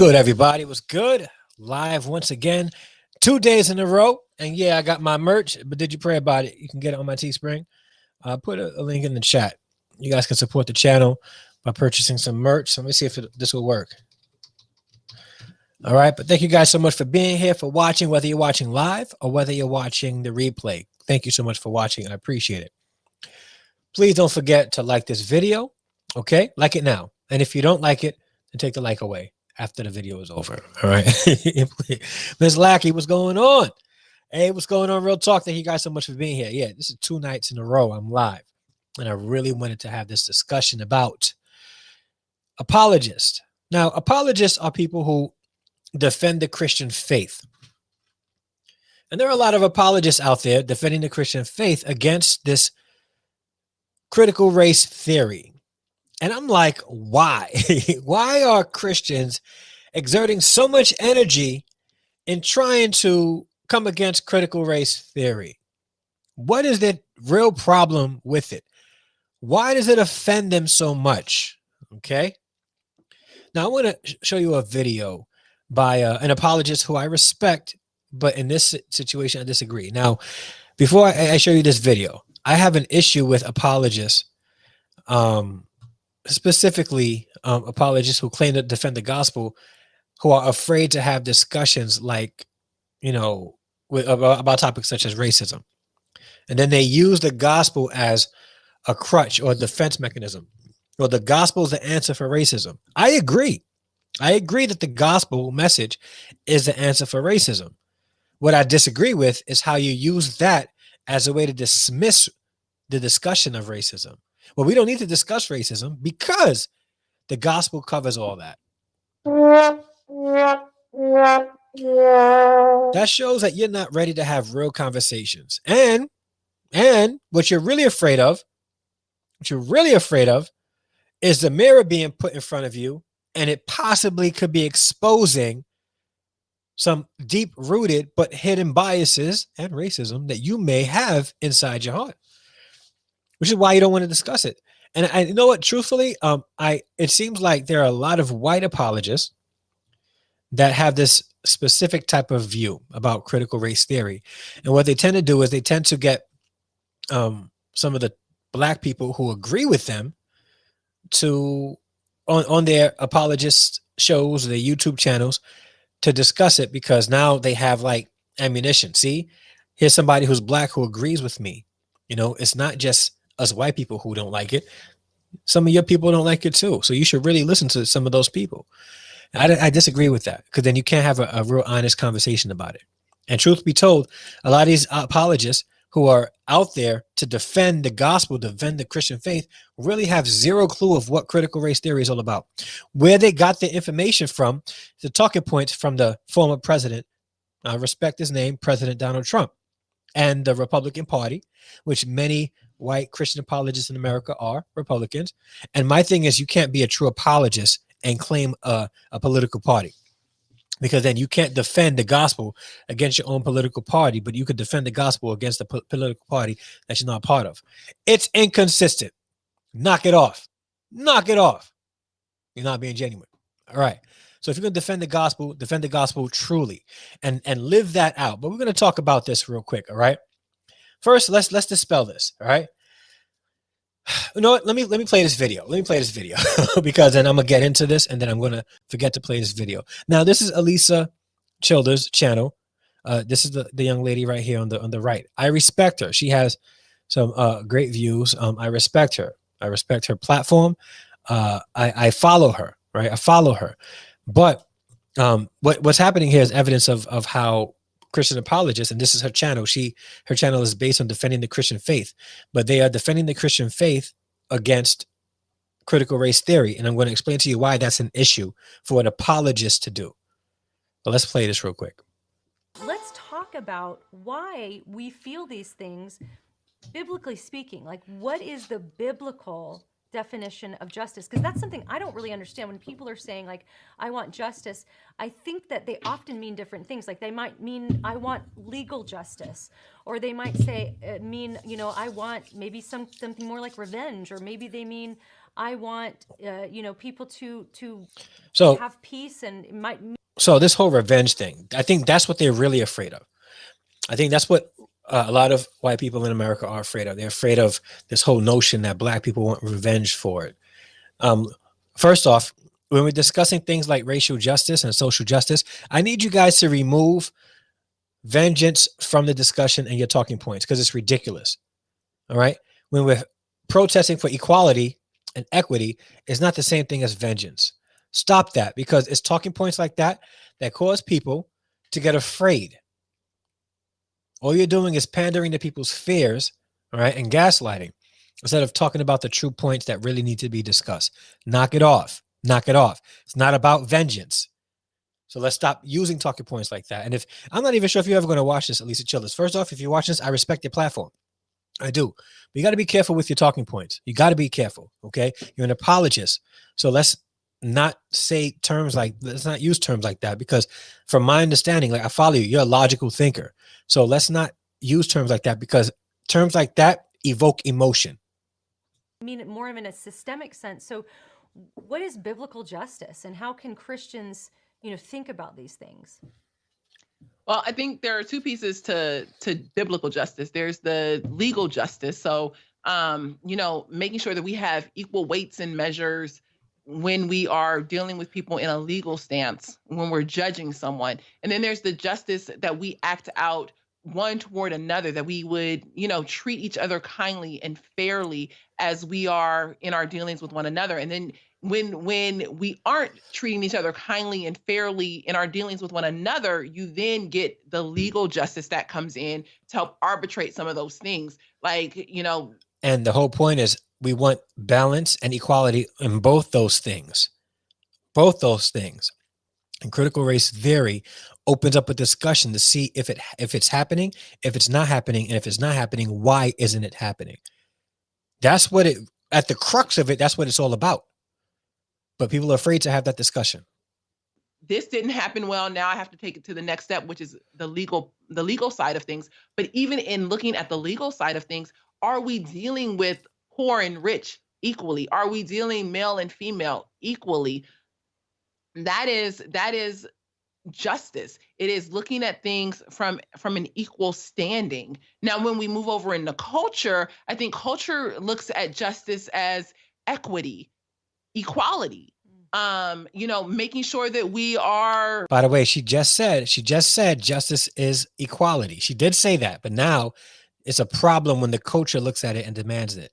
Good, everybody? What's good? Live once again, 2 days in a row. And yeah, I got my merch, but did you pray about it? You can get it on my Teespring. Put a link in the chat. You guys can support the channel by purchasing some merch. So let me see if this will work. All right. But thank you guys so much for being here, for watching, whether you're watching live or whether you're watching the replay. Thank you so much for watching. I appreciate it. Please don't forget to like this video. Okay. Like it now. And if you don't like it, then take the like away after the video is over. All right. Ms. Lackey, what's going on? Hey, what's going on? Real talk. Thank you guys so much for being here. Yeah, this is 2 nights in a row. I'm live. And I really wanted to have this discussion about apologists. Now, apologists are people who defend the Christian faith. And there are a lot of apologists out there defending the Christian faith against this critical race theory. And I'm like, why? Why are Christians exerting so much energy in trying to come against critical race theory? What is the real problem with it? Why does it offend them so much? Okay. Now I want to show you a video by an apologist who I respect, but in this situation, I disagree. Now, before I show you this video, I have an issue with apologists, specifically apologists who claim to defend the gospel, who are afraid to have discussions like, about topics such as racism. And then they use the gospel as a crutch or a defense mechanism. Well, the gospel is the answer for racism. I agree. I agree that the gospel message is the answer for racism. What I disagree with is how you use that as a way to dismiss the discussion of racism. Well, we don't need to discuss racism because the gospel covers all that. That shows that you're not ready to have real conversations. And what you're really afraid of, is the mirror being put in front of you, and it possibly could be exposing some deep-rooted but hidden biases and racism that you may have inside your heart, which is why you don't want to discuss it. And I you know what, truthfully, it seems like there are a lot of white apologists that have this specific type of view about critical race theory. And what they tend to do is they tend to get some of the black people who agree with them to on their apologist shows, their YouTube channels, to discuss it, because now they have like ammunition. See, here's somebody who's black who agrees with me. It's not just us white people who don't like it. Some of your people don't like it too. So you should really listen to some of those people. I disagree with that, because then you can't have a real honest conversation about it. And truth be told, a lot of these apologists who are out there to defend the gospel, defend the Christian faith, really have zero clue of what critical race theory is all about. Where they got the information from, the talking points from the former president, I respect his name, President Donald Trump, and the Republican Party, which many white Christian apologists in America are Republicans. And my thing is, you can't be a true apologist and claim a political party, because then you can't defend the gospel against your own political party, but you could defend the gospel against the political party that you're not part of. It's inconsistent. Knock it off. Knock it off. You're not being genuine. All right. So if you're going to defend the gospel truly and live that out. But we're going to talk about this real quick. All right. First, let's dispel this. All right. You know what? Let me play this video. Because then I'm gonna get into this, and then I'm gonna forget to play this video. Now, this is Alisa Childers' channel. This is the young lady right here on the right. I respect her. She has some great views. I respect her. I respect her platform. I follow her. Right. I follow her. But what's happening here is evidence of how Christian apologists, and this is her channel. Her channel is based on defending the Christian faith, but they are defending the Christian faith against critical race theory. And I'm going to explain to you why that's an issue for an apologist to do. But let's play this real quick. Let's talk about why we feel these things, biblically speaking. Like, what is the biblical definition of justice? Because that's something I don't really understand. When people are saying, like, I want justice, I think that they often mean different things. Like, they might mean, I want legal justice, or they might say I want maybe something more like revenge, or maybe they mean I want, people to So, have peace, and it might. so this whole revenge thing, I think that's what they're really afraid of. I think that's what a lot of white people in America are afraid of. They're afraid of this whole notion that black people want revenge for it. First off, when we're discussing things like racial justice and social justice, I need you guys to remove vengeance from the discussion and your talking points, because it's ridiculous. All right. When we're protesting for equality and equity, it's not the same thing as vengeance. Stop that, because it's talking points like that that cause people to get afraid. All you're doing is pandering to people's fears, all right, and gaslighting, instead of talking about the true points that really need to be discussed. Knock it off. Knock it off. It's not about vengeance. So let's stop using talking points like that. And if I'm not even sure if you're ever going to watch this, Alisa Childers. First off, if you're watching this, I respect your platform. I do. But you got to be careful with your talking points. You got to be careful. Okay. You're an apologist. So let's not say terms like, let's not use terms like that, because from my understanding, like, I follow you, you're a logical thinker. So let's not use terms like that, because terms like that evoke emotion. I mean it more in a systemic sense. So what is biblical justice, and how can Christians, think about these things? Well, I think there are two pieces to biblical justice. There's the legal justice. So, making sure that we have equal weights and measures when we are dealing with people in a legal stance, when we're judging someone. And then there's the justice that we act out one toward another, that we would, treat each other kindly and fairly as we are in our dealings with one another. And then when we aren't treating each other kindly and fairly in our dealings with one another, you then get the legal justice that comes in to help arbitrate some of those things. And the whole point is we want balance and equality in both those things. Both those things. And critical race theory opens up a discussion to see if it's happening, if it's not happening, and if it's not happening, why isn't it happening? That's what at the crux of it, that's what it's all about. But people are afraid to have that discussion. This didn't happen well. Now I have to take it to the next step, which is the legal side of things. But even in looking at the legal side of things, are we dealing with poor and rich equally? Are we dealing male and female equally? That is justice. It is looking at things from an equal standing. Now, when we move over into culture, I think culture looks at justice as equity, equality, making sure that we are. By the way, she just said justice is equality. She did say that, but now it's a problem when the culture looks at it and demands it.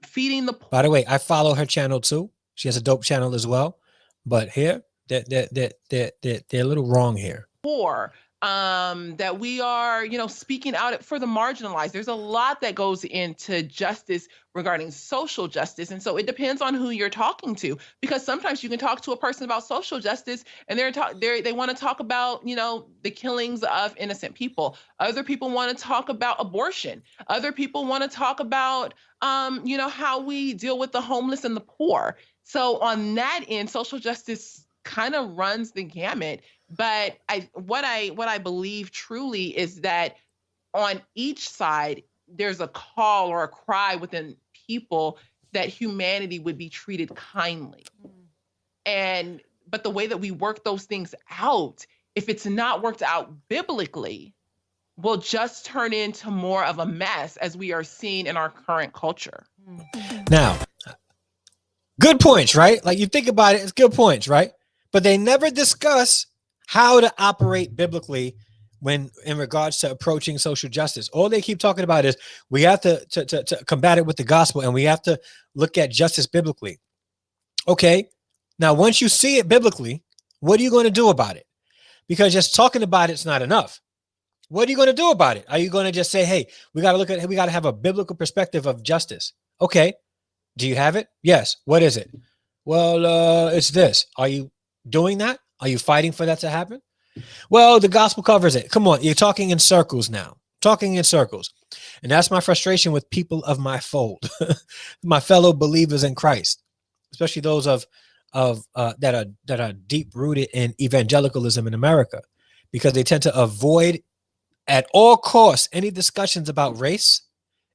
Feeding the poor. By the way, I follow her channel too. She has a dope channel as well. But here, they're a little wrong here. Poor, that we are, speaking out for the marginalized. There's a lot that goes into justice regarding social justice. And so it depends on who you're talking to, because sometimes you can talk to a person about social justice and they want to talk about, the killings of innocent people. Other people want to talk about abortion. Other people want to talk about, how we deal with the homeless and the poor. So on that end, social justice kind of runs the gamut. But what I believe truly is that on each side, there's a call or a cry within people that humanity would be treated kindly. But the way that we work those things out, if it's not worked out biblically, will just turn into more of a mess, as we are seeing in our current culture. Now, good points, right? Like, you think about it, it's good points, right? But they never discuss how to operate biblically when in regards to approaching social justice. All they keep talking about is we have to combat it with the gospel, and we have to look at justice biblically. Okay, now once you see it biblically, what are you going to do about it? Because just talking about it's not enough. What are you going to do about it? Are you going to just say, hey, we got to have a biblical perspective of justice? Okay. Do you have it? Yes. What is it? Well, it's this. Are you doing that? Are you fighting for that to happen? Well, the gospel covers it. Come on. You're talking in circles now. Talking in circles. And that's my frustration with people of my fold, my fellow believers in Christ, especially those that are deep rooted in evangelicalism in America, because they tend to avoid at all costs any discussions about race,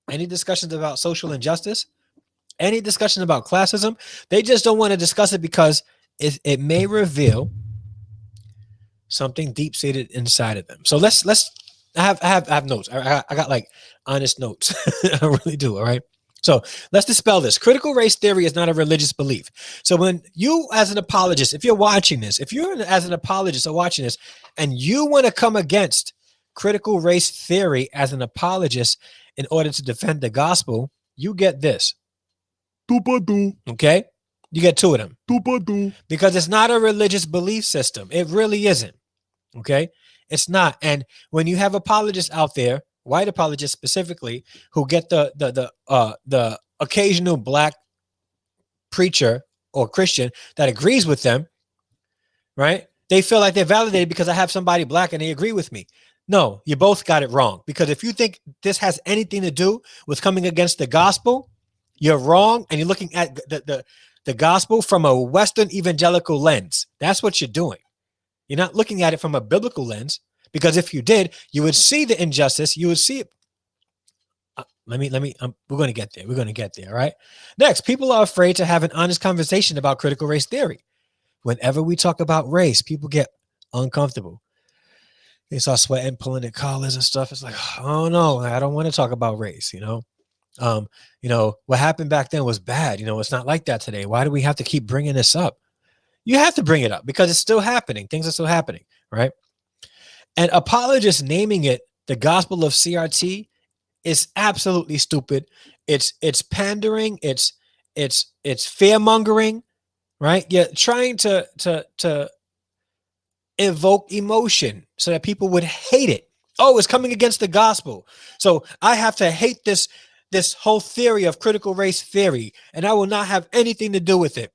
any discussions about social injustice, any discussion about classism, they just don't want to discuss it because it may reveal something deep seated inside of them. So let's I have notes. I got like honest notes. I really do. All right. So let's dispel this. Critical race theory is not a religious belief. So when you, as an apologist, if you're watching this, if you're as an apologist or watching this, and you want to come against critical race theory as an apologist in order to defend the gospel, you get this. Okay? You get two of them. Because it's not a religious belief system. It really isn't. Okay? It's not. And when you have apologists out there, white apologists specifically, who get the occasional black preacher or Christian that agrees with them, right? They feel like they're validated because I have somebody black and they agree with me. No, you both got it wrong. Because if you think this has anything to do with coming against the gospel, you're wrong, and you're looking at the gospel from a Western evangelical lens. That's what you're doing. You're not looking at it from a biblical lens, because if you did, you would see the injustice. You would see it. We're going to get there. We're going to get there. All right. Next, people are afraid to have an honest conversation about critical race theory. Whenever we talk about race, people get uncomfortable. They start sweating, pulling their collars and stuff. It's like, oh no, I don't want to talk about race. What happened back then was bad. It's not like that today. Why do we have to keep bringing this up? You have to bring it up because it's still happening. Things are still happening, right? And apologists naming it the gospel of CRT is absolutely stupid. It's pandering. It's fear mongering, right? You're trying to evoke emotion so that people would hate it. Oh, it's coming against the gospel. So I have to hate this whole theory of critical race theory, and I will not have anything to do with it.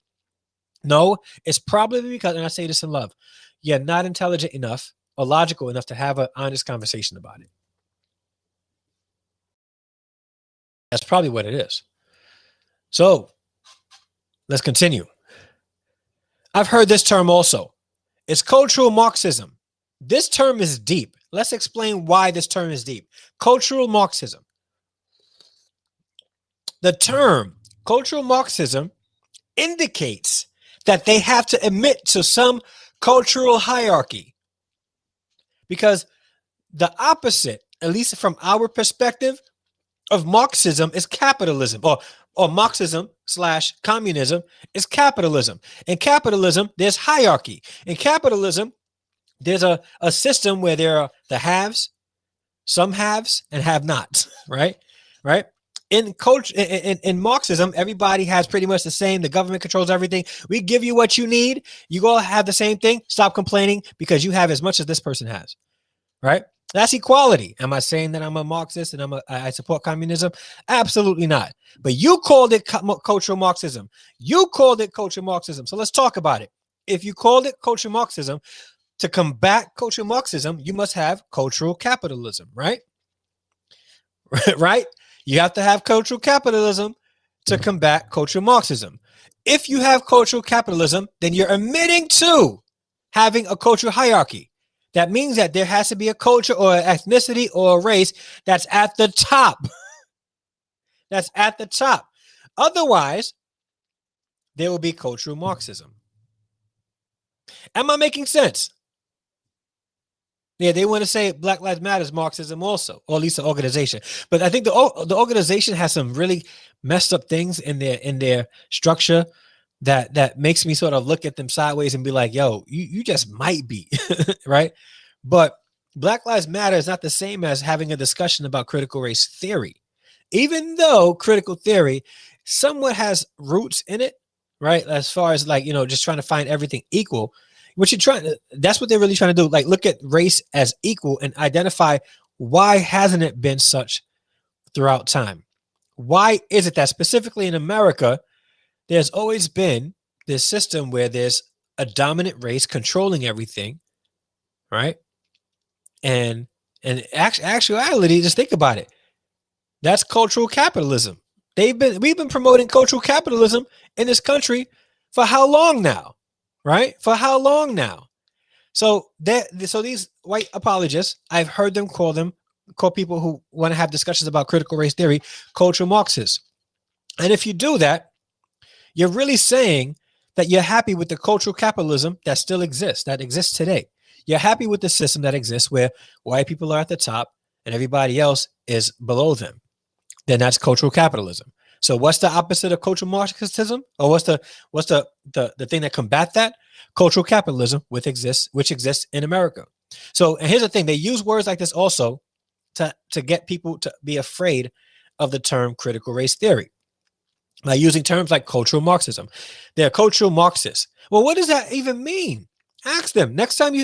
No, it's probably because, and I say this in love, you're not intelligent enough or logical enough to have an honest conversation about it. That's probably what it is. So let's continue. I've heard this term also. It's cultural Marxism. This term is deep. Let's explain why this term is deep. Cultural Marxism. The term cultural Marxism indicates that they have to admit to some cultural hierarchy, because the opposite, at least from our perspective, of Marxism is capitalism, or Marxism / communism is capitalism. In capitalism, there's hierarchy. In capitalism, there's a system where there are the haves, some haves, and have-nots, right? In culture, in Marxism, everybody has pretty much the same. The government controls everything. We give you what you need. You all have the same thing. Stop complaining because you have as much as this person has, right? That's equality. Am I saying that I'm a Marxist and I support communism? Absolutely not. But you called it cultural Marxism. You called it cultural Marxism. So let's talk about it. If you called it cultural Marxism, to combat cultural Marxism, you must have cultural capitalism, right? Right? You have to have cultural capitalism to combat cultural Marxism. If you have cultural capitalism, then you're admitting to having a cultural hierarchy. That means that there has to be a culture or an ethnicity or a race that's at the top. That's at the top. Otherwise, there will be cultural Marxism. Am I making sense? Yeah, they want to say Black Lives Matter is Marxism also, or at least the organization. But I think the organization has some really messed up things in their structure that makes me sort of look at them sideways and be like, yo, you just might be, right? But Black Lives Matter is not the same as having a discussion about critical race theory, even though critical theory somewhat has roots in it, right? As far as just trying to find everything equal. That's what they're really trying to do. Like, look at race as equal and identify why hasn't it been such throughout time? Why is it that specifically in America, there's always been this system where there's a dominant race controlling everything, right? And actuality, just think about it. That's cultural capitalism. We've been promoting cultural capitalism in this country for how long now? Right? For how long now? So these white apologists, I've heard them call people who want to have discussions about critical race theory cultural Marxists. And if you do that, you're really saying that you're happy with the cultural capitalism that still exists, that exists today. You're happy with the system that exists where white people are at the top and everybody else is below them. Then that's cultural capitalism. So what's the opposite of cultural Marxism? Or what's the thing that combat that? Cultural capitalism, which exists in America. So, and here's the thing, they use words like this also to get people to be afraid of the term critical race theory by using terms like cultural Marxism. They're cultural Marxists. Well, what does that even mean? Ask them. Next time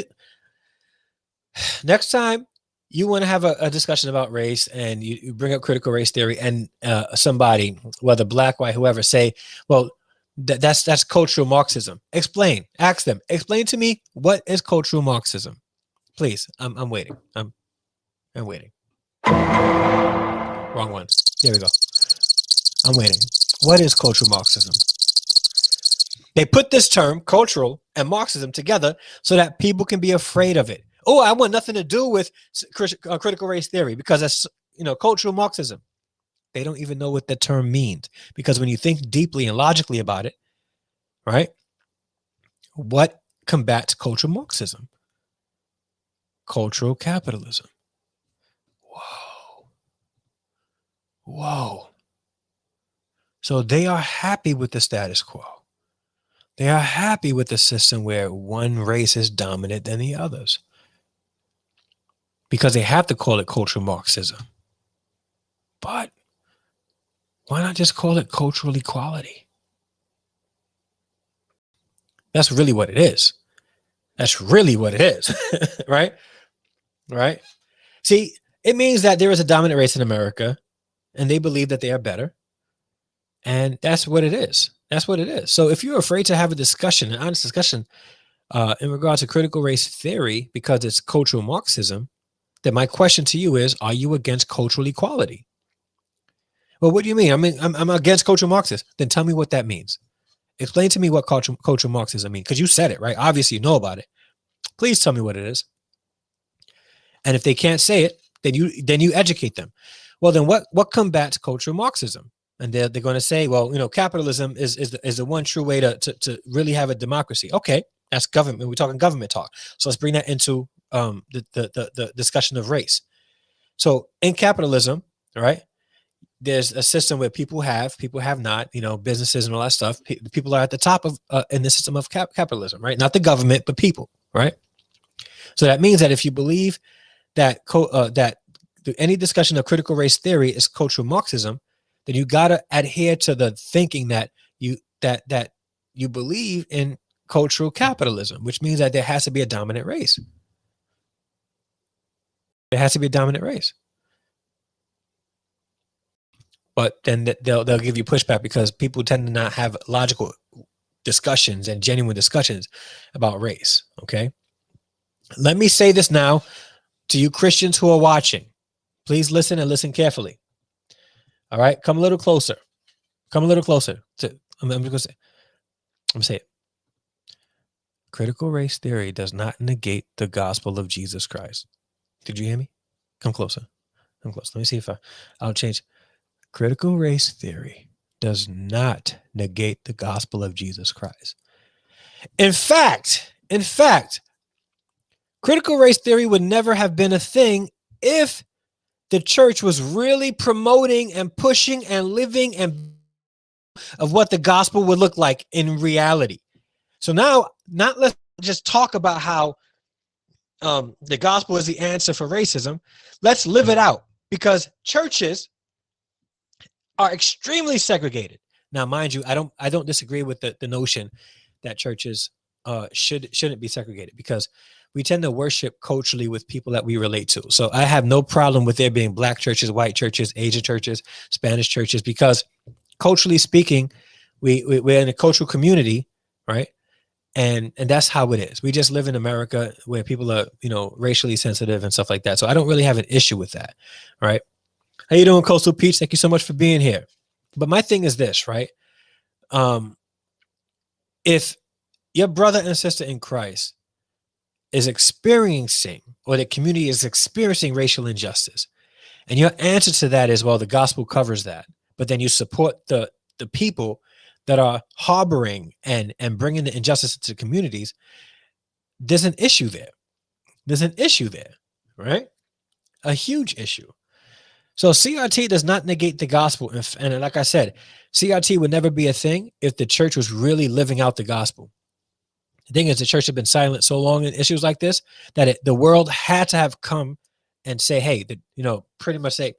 you want to have a discussion about race and you bring up critical race theory and somebody, whether black, white, whoever, say, well, that's cultural Marxism. Explain. Ask them. Explain to me, what is cultural Marxism? Please. I'm waiting. I'm waiting. Wrong one. There we go. I'm waiting. What is cultural Marxism? They put this term, cultural and Marxism, together so that people can be afraid of it. Oh, I want nothing to do with critical race theory because that's, cultural Marxism. They don't even know what the term means, because when you think deeply and logically about it, right? What combats cultural Marxism? Cultural capitalism. Whoa. So they are happy with the status quo. They are happy with the system where one race is dominant than the others, because they have to call it cultural Marxism. But why not just call it cultural equality? That's really what it is. That's really what it is, right? Right? See, it means that there is a dominant race in America and they believe that they are better. And that's what it is. That's what it is. So if you're afraid to have a discussion, an honest discussion in regards to critical race theory because it's cultural Marxism, then my question to you is, are you against cultural equality? Well, what do you mean? I mean, I'm against cultural Marxists. Then tell me what that means. Explain to me what cultural Marxism means, because you said it, right? Obviously, you know about it. Please tell me what it is. And if they can't say it, then you educate them. Well, then what combats cultural Marxism? And they're going to say, well, capitalism is the one true way to really have a democracy. Okay, that's government. We're talking government talk. So let's bring that into the discussion of race. So in capitalism, right, there's a system where people have not, businesses and all that stuff. People are at the top of in the system of capitalism, right? Not the government, but people, right? So that means that if you believe that any discussion of critical race theory is cultural Marxism, then you got to adhere to the thinking that you believe in cultural capitalism, which means that there has to be a dominant race. There has to be a dominant race. But then they'll give you pushback because people tend to not have logical discussions and genuine discussions about race. Okay. Let me say this now to you Christians who are watching. Please listen and listen carefully. All right. Come a little closer. Come a little closer. I'm going to say it. Critical race theory does not negate the gospel of Jesus Christ. Did you hear me? Come closer. Come close. Let me see if I'll change. Critical race theory does not negate the gospel of Jesus Christ. In fact, critical race theory would never have been a thing if the church was really promoting and pushing and living and of what the gospel would look like in reality. So now, not let's just talk about how the gospel is the answer for racism. Let's live it out, because churches are extremely segregated. Now, mind you, I don't disagree with the notion that churches shouldn't be segregated, because we tend to worship culturally with people that we relate to. So I have no problem with there being black churches, white churches, Asian churches, Spanish churches, because culturally speaking, we're in a cultural community, right? And that's how it is. We just live in America where people are, racially sensitive and stuff like that. So I don't really have an issue with that, right? How you doing, Coastal Peach? Thank you so much for being here. But my thing is this, right? If your brother and sister in Christ is experiencing, or the community is experiencing racial injustice, and your answer to that is, well, the gospel covers that, but then you support the the people that are harboring and bringing the injustice to communities, there's an issue there. There's an issue there, right? A huge issue. So CRT does not negate the gospel. And like I said, CRT would never be a thing if the church was really living out the gospel. The thing is, the church had been silent so long in issues like this that the world had to have come and say, hey, pretty much say,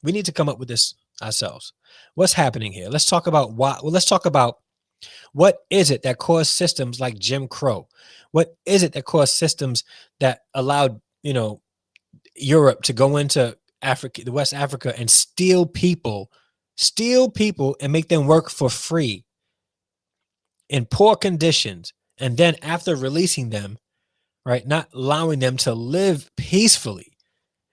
we need to come up with this ourselves. What's happening here? Let's talk about why. Well, let's talk about what is it that caused systems like Jim Crow? What is it that caused systems that allowed, Europe to go into Africa, the West Africa, and steal people and make them work for free in poor conditions? And then after releasing them, right, not allowing them to live peacefully,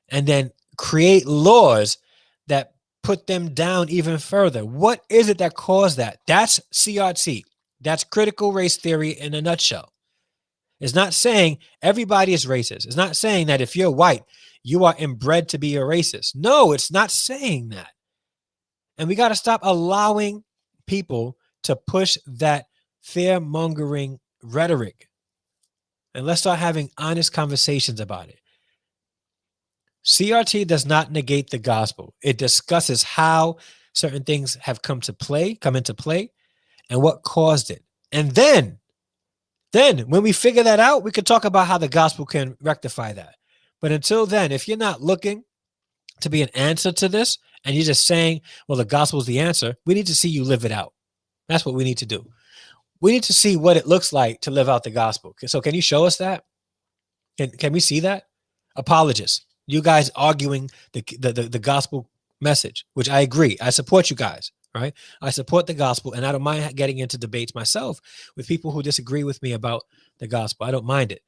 and then create laws that put them down even further. What is it that caused that? That's CRT. That's critical race theory in a nutshell. It's not saying everybody is racist. It's not saying that if you're white, you are inbred to be a racist. No, it's not saying that. And we got to stop allowing people to push that fear-mongering rhetoric. And let's start having honest conversations about it. CRT does not negate the gospel. It discusses how certain things have come into play, and what caused it. And then when we figure that out, we can talk about how the gospel can rectify that. But until then, if you're not looking to be an answer to this, and you're just saying, well, the gospel is the answer, we need to see you live it out. That's what we need to do. We need to see what it looks like to live out the gospel. So can you show us that? Can we see that? Apologists, you guys arguing the gospel message, which I agree. I support you guys, right? I support the gospel, and I don't mind getting into debates myself with people who disagree with me about the gospel. I don't mind it.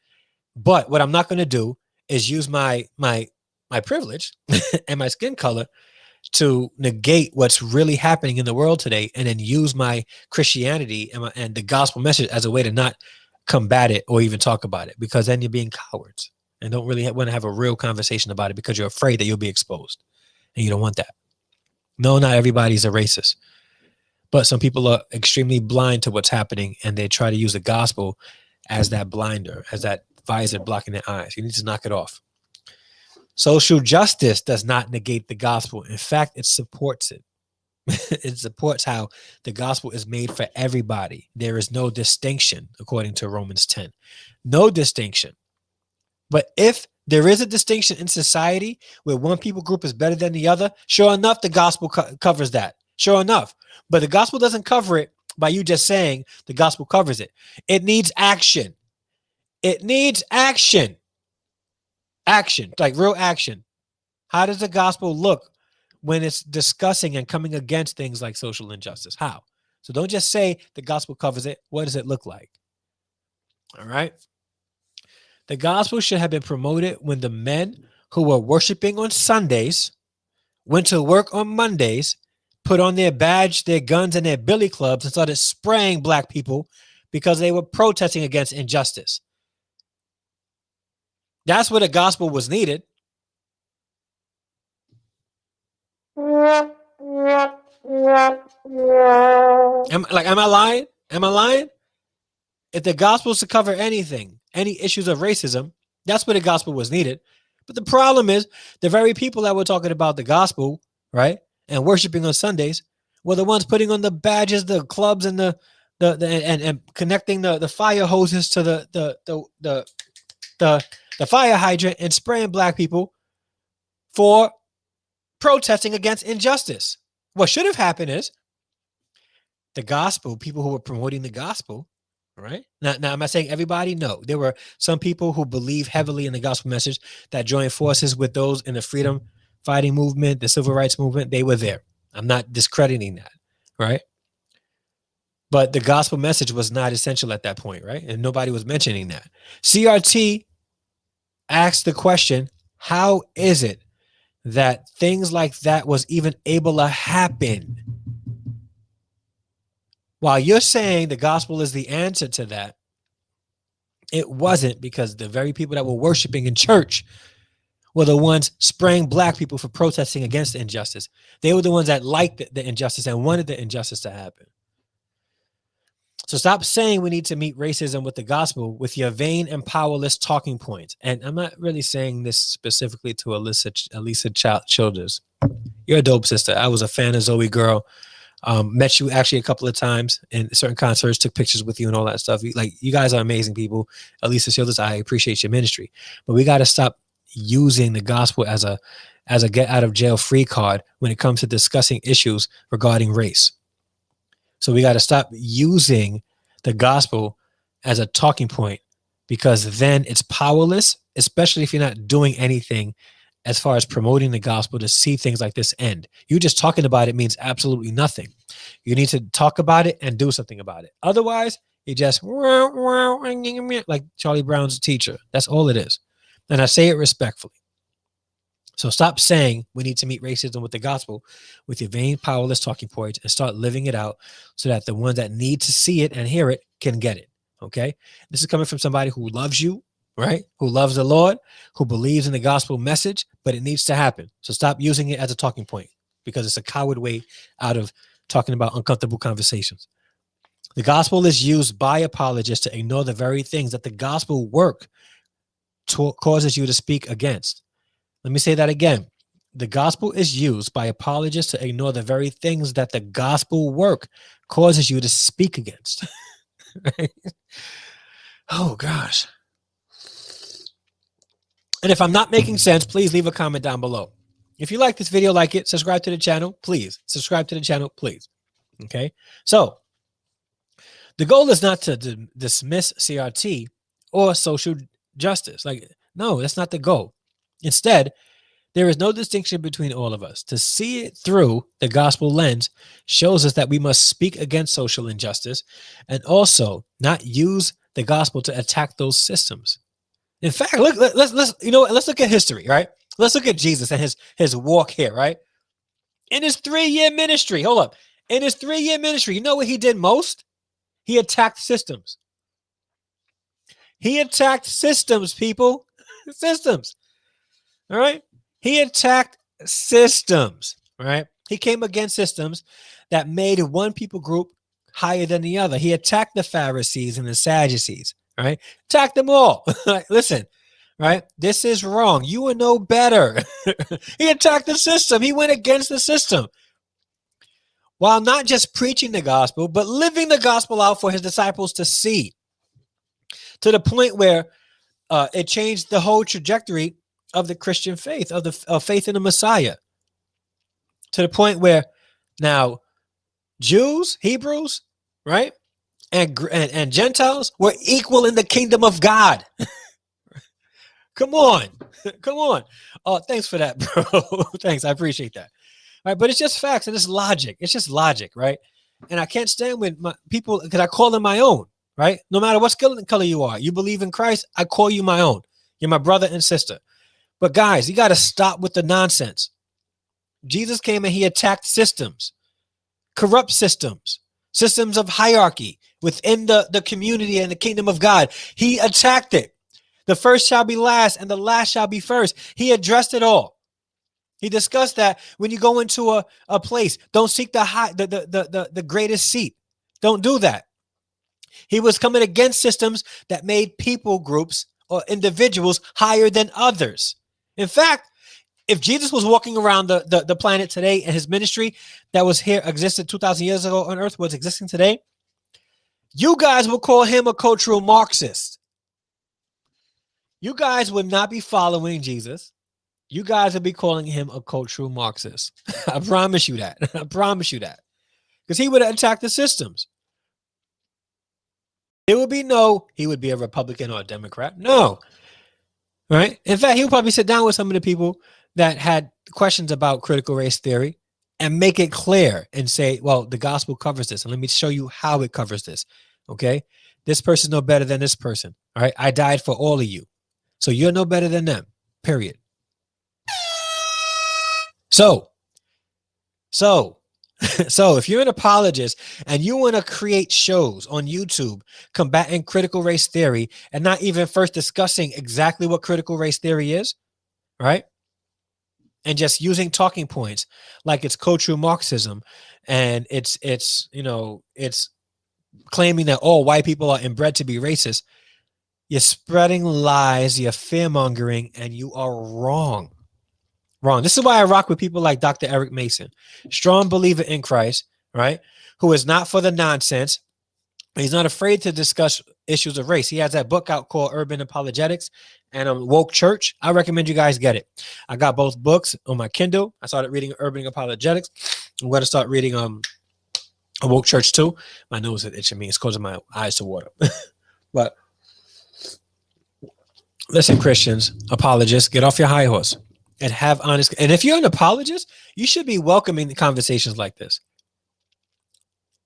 But what I'm not going to do is use my privilege and my skin color to negate what's really happening in the world today, and then use my Christianity and the gospel message as a way to not combat it or even talk about it, because then you're being cowards and don't really want to have a real conversation about it because you're afraid that you'll be exposed, and you don't want that. No, not everybody's a racist, but some people are extremely blind to what's happening, and they try to use the gospel as that blinder, as that visor blocking their eyes. You need to knock it off. Social justice does not negate the gospel. In fact, it supports it. It supports how the gospel is made for everybody. There is no distinction, according to Romans 10. No distinction. But if there is a distinction in society where one people group is better than the other, sure enough, the gospel covers that. Sure enough. But the gospel doesn't cover it by you just saying the gospel covers it. It needs action. It needs action. Action, like real action. How does the gospel look when it's discussing and coming against things like social injustice? How? So don't just say the gospel covers it. What does it look like? All right. The gospel should have been promoted when the men who were worshiping on Sundays went to work on Mondays, put on their badge, their guns, and their billy clubs and started spraying black people because they were protesting against injustice. That's where the gospel was needed. Am I lying? Am I lying? If the gospel is to cover anything, any issues of racism, that's where the gospel was needed. But the problem is the very people that were talking about the gospel, right, and worshiping on Sundays were the ones putting on the badges, the clubs, and and connecting the fire hoses to the fire hydrant and spraying black people for protesting against injustice. What should have happened is the gospel, people who were promoting the gospel, right? Now, am I saying everybody? No. There were some people who believe heavily in the gospel message that joined forces with those in the freedom fighting movement, the civil rights movement. They were there. I'm not discrediting that, right? But the gospel message was not essential at that point, right? And nobody was mentioning that. CRT asked the question, how is it that things like that was even able to happen? While you're saying the gospel is the answer to that, it wasn't, because the very people that were worshiping in church were the ones spraying black people for protesting against the injustice. They were the ones that liked the injustice and wanted the injustice to happen. So stop saying we need to meet racism with the gospel with your vain and powerless talking points. And I'm not really saying this specifically to Alisa Childers. You're a dope sister. I was a fan of Zoe Girl. Met you actually a couple of times in certain concerts, took pictures with you and all that stuff. Like, you guys are amazing people. Alisa Childers, I appreciate your ministry. But we got to stop using the gospel as a get out of jail free card when it comes to discussing issues regarding race. So we got to stop using the gospel as a talking point, because then it's powerless, especially if you're not doing anything as far as promoting the gospel to see things like this end. You just talking about it means absolutely nothing. You need to talk about it and do something about it. Otherwise, you just like Charlie Brown's teacher. That's all it is. And I say it respectfully. So stop saying we need to meet racism with the gospel with your vain, powerless talking points, and start living it out so that the ones that need to see it and hear it can get it. Okay? This is coming from somebody who loves you, right? Who loves the Lord, who believes in the gospel message, but it needs to happen. So stop using it as a talking point, because it's a coward way out of talking about uncomfortable conversations. The gospel is used by apologists to ignore the very things that the gospel work causes you to speak against. Let me say that again. The gospel is used by apologists to ignore the very things that the gospel work causes you to speak against. Right? Oh, gosh. And if I'm not making sense, please leave a comment down below. If you like this video, like it, subscribe to the channel, please. Subscribe to the channel, please. Okay? So, the goal is not to dismiss CRT or social justice. Like, no, that's not the goal. Instead, there is no distinction between all of us. To see it through the gospel lens shows us that we must speak against social injustice and also not use the gospel to attack those systems. In fact, let's look at history, right? Let's look at Jesus and his walk here, right? In his 3-year ministry, hold up. In his 3-year ministry, you know what he did most? He attacked systems. He attacked systems, people. Systems. All right? He attacked systems, right? He came against systems that made one people group higher than the other. He attacked the Pharisees and the Sadducees, right? Attacked them all. Listen, right? This is wrong. You will know better. He attacked the system. He went against the system, while not just preaching the gospel, but living the gospel out for his disciples to see, to the point where it changed the whole trajectory of the Christian faith, of faith in the Messiah, to the point where now Jews, Hebrews, right, and Gentiles were equal in the kingdom of God. Come on. Come on. Oh, thanks for that, bro. Thanks. I appreciate that. All right, but it's just facts and it's logic. It's just logic, right? And I can't stand with my people because I call them my own, right? No matter what skin color you are, you believe in Christ, I call you my own. You're my brother and sister. But guys, you got to stop with the nonsense. Jesus came and he attacked systems, corrupt systems, systems of hierarchy within the community and the kingdom of God. He attacked it. The first shall be last and the last shall be first. He addressed it all. He discussed that when you go into a place, don't seek the greatest seat. Don't do that. He was coming against systems that made people groups or individuals higher than others. In fact, if Jesus was walking around the planet today and his ministry that was here, existed 2,000 years ago on earth, was existing today, you guys will call him a cultural Marxist. You guys would not be following Jesus. You guys would be calling him a cultural Marxist. I promise you that. I promise you that. Because he would attack the systems. It would be he would be a Republican or a Democrat. No. Right? In fact, he would probably sit down with some of the people that had questions about critical race theory and make it clear and say, well, the gospel covers this. And let me show you how it covers this. Okay? This person's no better than this person. All right? I died for all of you. So you're no better than them. Period. So if you're an apologist and you want to create shows on YouTube combating critical race theory and not even first discussing exactly what critical race theory is, right? And just using talking points like it's cultural Marxism, and it's claiming that all white people are inbred to be racist. You're spreading lies, you're fear mongering, and you are wrong. Wrong. This is why I rock with people like Dr. Eric Mason, strong believer in Christ, right? Who is not for the nonsense. He's not afraid to discuss issues of race. He has that book out called Urban Apologetics and Woke Church. I recommend you guys get it. I got both books on my Kindle. I started reading Urban Apologetics. I'm going to start reading a Woke Church too. My nose is itching me. It's causing my eyes to water. But listen, Christians, apologists, get off your high horse and have honest. And if you're an apologist, you should be welcoming the conversations like this.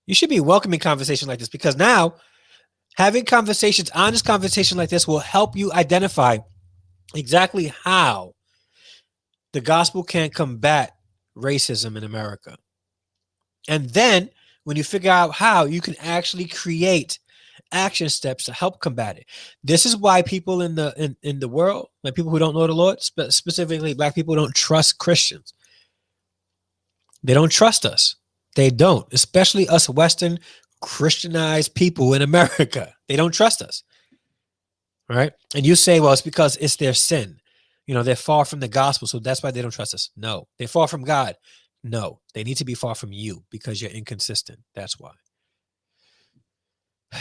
You should be welcoming conversations like this, because now having conversations, honest conversation like this will help you identify exactly how the gospel can combat racism in America. And then when you figure out how, you can actually create action steps to help combat it. This is why people in the world, like people who don't know the Lord, specifically black people, don't trust Christians. They don't trust us. They don't, especially us Western Christianized people in America. They don't trust us. All right. And you say, well, it's because it's their sin. They're far from the gospel, so that's why they don't trust us. No, they're far from God. No, they need to be far from you because you're inconsistent. That's why.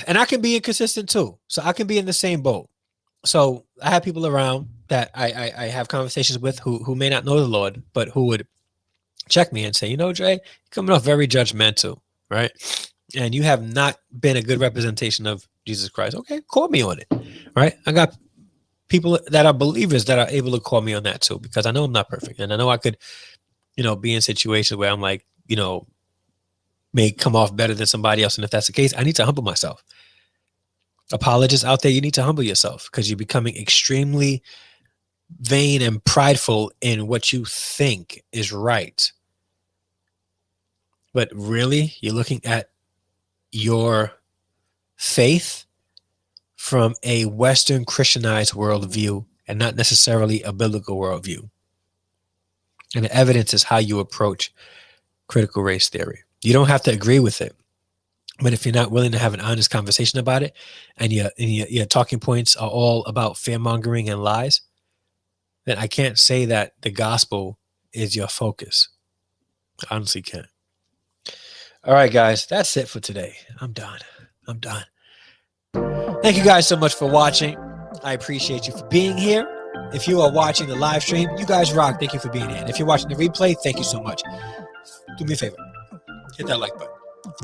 And I can be inconsistent too. So I can be in the same boat. So I have people around that I have conversations with who may not know the Lord, but who would check me and say, Dre, you're coming off very judgmental, right? And you have not been a good representation of Jesus Christ. Okay, call me on it, right? I got people that are believers that are able to call me on that too, because I know I'm not perfect. And I know I could, be in situations where I'm like, may come off better than somebody else. And if that's the case, I need to humble myself. Apologists out there, you need to humble yourself because you're becoming extremely vain and prideful in what you think is right. But really, you're looking at your faith from a Western Christianized worldview and not necessarily a biblical worldview. And the evidence is how you approach critical race theory. You don't have to agree with it. But if you're not willing to have an honest conversation about it, and your talking points are all about fear-mongering and lies, then I can't say that the gospel is your focus. I honestly can't. All right, guys, that's it for today. I'm done. Thank you guys so much for watching. I appreciate you for being here. If you are watching the live stream, you guys rock. Thank you for being here. And if you're watching the replay, thank you so much. Do me a favor. Hit that like button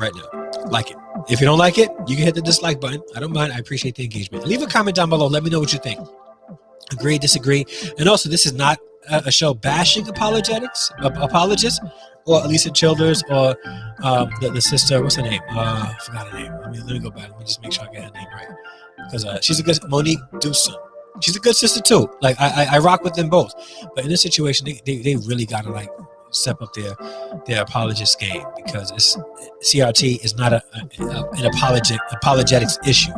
right now. Like it. If you don't like it, you can hit the dislike button. I don't mind. I appreciate the engagement. Leave a comment down below. Let me know what you think. Agree, disagree. And also, this is not a show bashing apologists, or Alisa Childers, or the sister. What's her name? I forgot her name. Let me go back. Let me just make sure I get her name right. Because she's a good Monique Duson. She's a good sister too. Like I rock with them both. But in this situation, they really gotta like step up their apologist game, because CRT is not an apologetics issue,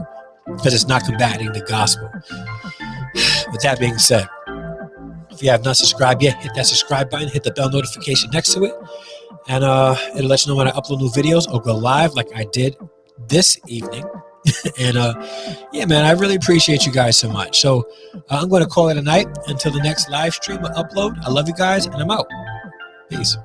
because it's not combating the gospel. With that being said, if you have not subscribed yet, hit that subscribe button, hit the bell notification next to it, and it'll let you know when I upload new videos or go live like I did this evening. And yeah, man, I really appreciate you guys so much. So I'm going to call it a night until the next live stream or upload. I love you guys, and I'm out. Peace.